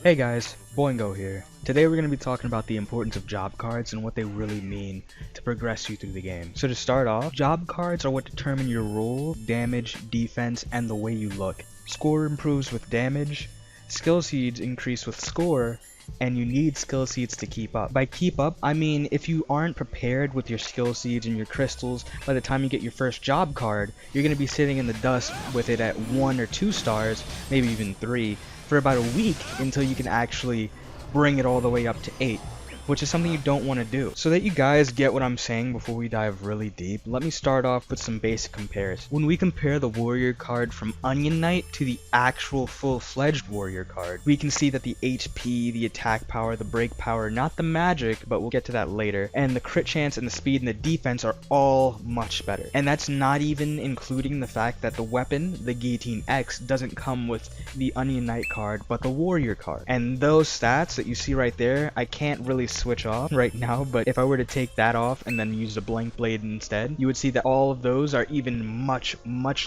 Hey guys, Boingo here. Today we're going to be talking about the importance of job cards and what they really mean to progress you through the game. So to start off, job cards are what determine your role, damage, defense, and the way you look. Score improves with damage, skill seeds increase with score, and you need skill seeds to keep up. By keep up, I mean if you aren't prepared with your skill seeds and your crystals, by the time you get your first job card, you're going to be sitting in the dust with it at 1 or 2 stars, maybe even 3, for about a week until you can actually bring it all the way up to 8, which is something you don't want to do. So that you guys get what I'm saying before we dive really deep, let me start off with some basic comparison. When we compare the warrior card from Onion Knight to the actual full-fledged warrior card, we can see that the HP, the attack power, the break power, not the magic, but we'll get to that later, and the crit chance and the speed and the defense are all much better. And that's not even including the fact that the weapon, the Guillotine X, doesn't come with the Onion Knight card, but the warrior card. And those stats that you see right there, I can't really switch off right now, but if I were to take that off and then use the blank blade instead, you would see that all of those are even much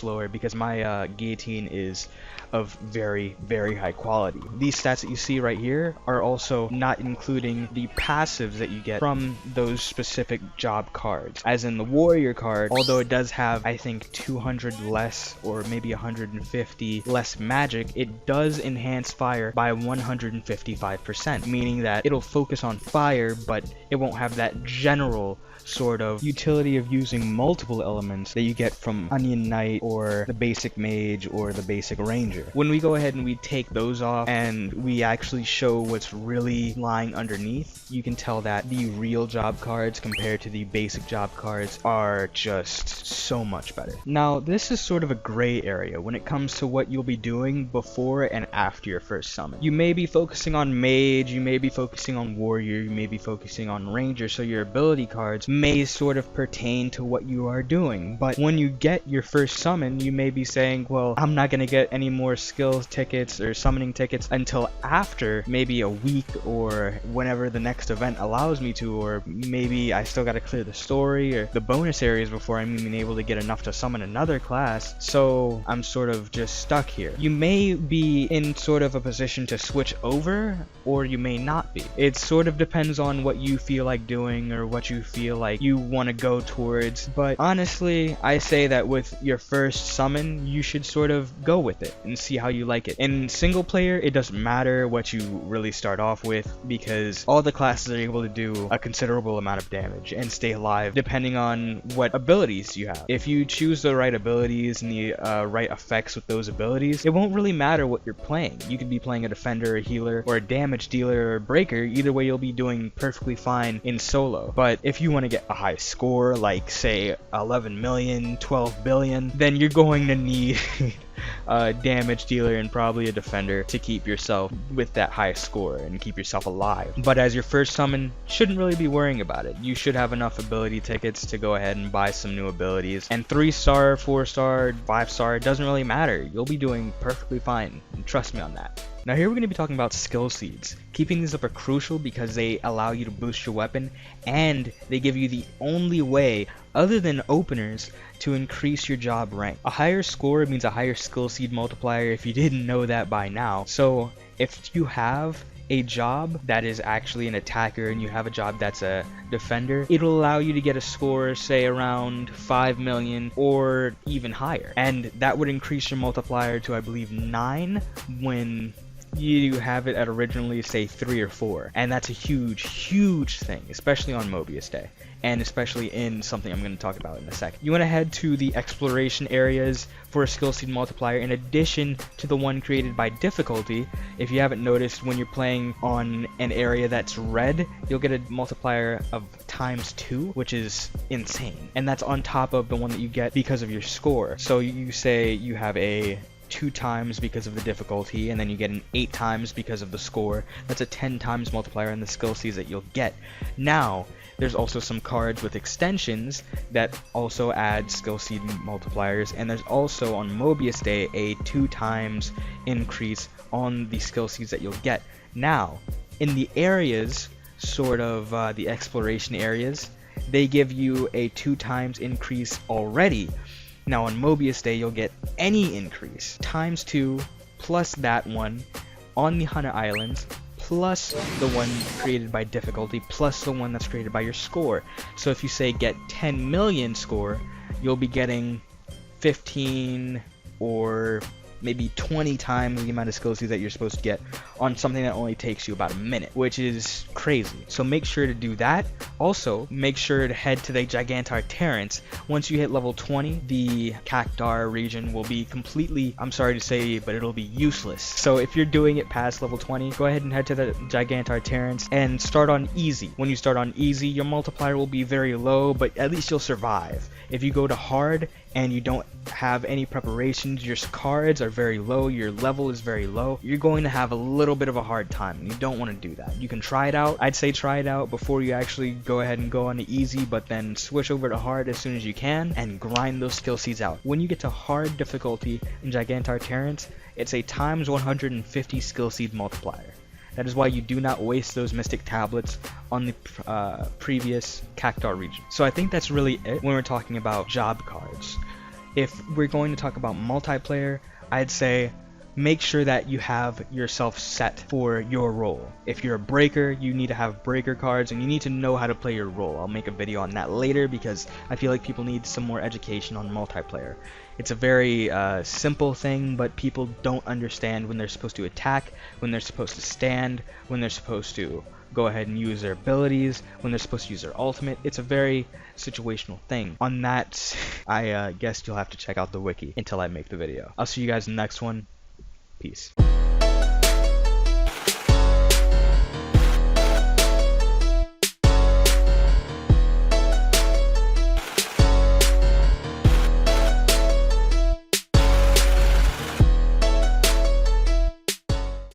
lower because my guillotine is of very high quality. These stats that you see right here are also not including the passives that you get from those specific job cards. As in the warrior card, although it does have I think 200 less or maybe 150 less magic, it does enhance fire by 155%, meaning that it'll focus on fire, but it won't have that general sort of utility of using multiple elements that you get from Onion Knight or the basic mage or the basic ranger. When we go ahead and we take those off and we actually show what's really lying underneath, you can tell that the real job cards compared to the basic job cards are just so much better. Now this is sort of a gray area when it comes to what you'll be doing before and after your first summon. You may be focusing on mage, you may be focusing on warrior, you may be focusing on ranger, so your ability cards may sort of pertain to what you are doing. But when you get your first summon, you may be saying, well, I'm not going to get any more skill tickets or summoning tickets until after maybe a week or whenever the next event allows me to, or maybe I still got to clear the story or the bonus areas before I'm even able to get enough to summon another class, so I'm sort of just stuck here. You may be in sort of a position to switch over, or you may not be. It sort of depends on what you feel like doing or what you feel like you want to go towards, but honestly I say that with your first summon you should sort of go with it and see how you like it. In single player it doesn't matter what you really start off with because all the classes are able to do a considerable amount of damage and stay alive depending on what abilities you have. If you choose the right abilities and the right effects with those abilities, it won't really matter what you're playing. You could be playing a defender, a healer, or a damage dealer or a breaker. Either way you'll be doing perfectly fine in solo. But if you want to get a high score, like say 11 million, 12 billion, then you're going to need a damage dealer and probably a defender to keep yourself with that high score and keep yourself alive. But as your first summon, shouldn't really be worrying about it. You should have enough ability tickets to go ahead and buy some new abilities. And 3-star, 4-star, 5-star, it doesn't really matter. You'll be doing perfectly fine. And trust me on that. Now here we're going to be talking about skill seeds. Keeping these up are crucial because they allow you to boost your weapon and they give you the only way other than openers to increase your job rank. A higher score means a higher skill seed multiplier if you didn't know that by now. So if you have a job that is actually an attacker and you have a job that's a defender, it'll allow you to get a score say around 5 million or even higher, and that would increase your multiplier to I believe 9 when you have it at originally say 3 or 4, and that's a huge thing, especially on Mobius Day, and especially in something I'm going to talk about in a second. You want to head to the exploration areas for a skill seed multiplier in addition to the one created by difficulty. If you haven't noticed, when you're playing on an area that's red, you'll get a multiplier of ×2, which is insane, and that's on top of the one that you get because of your score. So you say you have a 2 times because of the difficulty, and then you get an 8 times because of the score. That's a 10 times multiplier in the skill seeds that you'll get. Now, there's also some cards with extensions that also add skill seed multipliers, and there's also on Mobius Day a 2 times increase on the skill seeds that you'll get. Now, in the areas, sort of the exploration areas, they give you a 2 times increase already. Now on Mobius Day you'll get any increase ×2 plus that one on the 100 islands, plus the one created by difficulty, plus the one that's created by your score. So if you say get 10 million score, you'll be getting 15 or maybe 20 times the amount of skill seeds that you're supposed to get on something that only takes you about a minute, which is crazy. So make sure to do that. Also, make sure to head to the Gigantar Terrence. Once you hit level 20, the Cactar region will be completely, I'm sorry to say, but it'll be useless. So if you're doing it past level 20, go ahead and head to the Gigantar Terrence and start on easy. When you start on easy, your multiplier will be very low, but at least you'll survive. If you go to hard and you don't have any preparations, your cards are very low, your level is very low, you're going to have a little bit of a hard time, and you don't want to do that. You can try it out. I'd say try it out before you actually go ahead and go on to easy, but then switch over to hard as soon as you can and grind those skill seeds out. When you get to hard difficulty in Gigantar Terrence, it's a times 150 skill seed multiplier. That is why you do not waste those Mystic Tablets on the previous Cactar region. So I think that's really it when we're talking about job cards. If we're going to talk about multiplayer, I'd say make sure that you have yourself set for your role. If you're a breaker, you need to have breaker cards, and you need to know how to play your role. I'll make a video on that later because I feel like people need some more education on multiplayer. It's a very simple thing, but people don't understand when they're supposed to attack, when they're supposed to stand, when they're supposed to go ahead and use their abilities, when they're supposed to use their ultimate. It's a very situational thing. On that, I guess you'll have to check out the wiki until I make the video. I'll see you guys in the next one. Peace.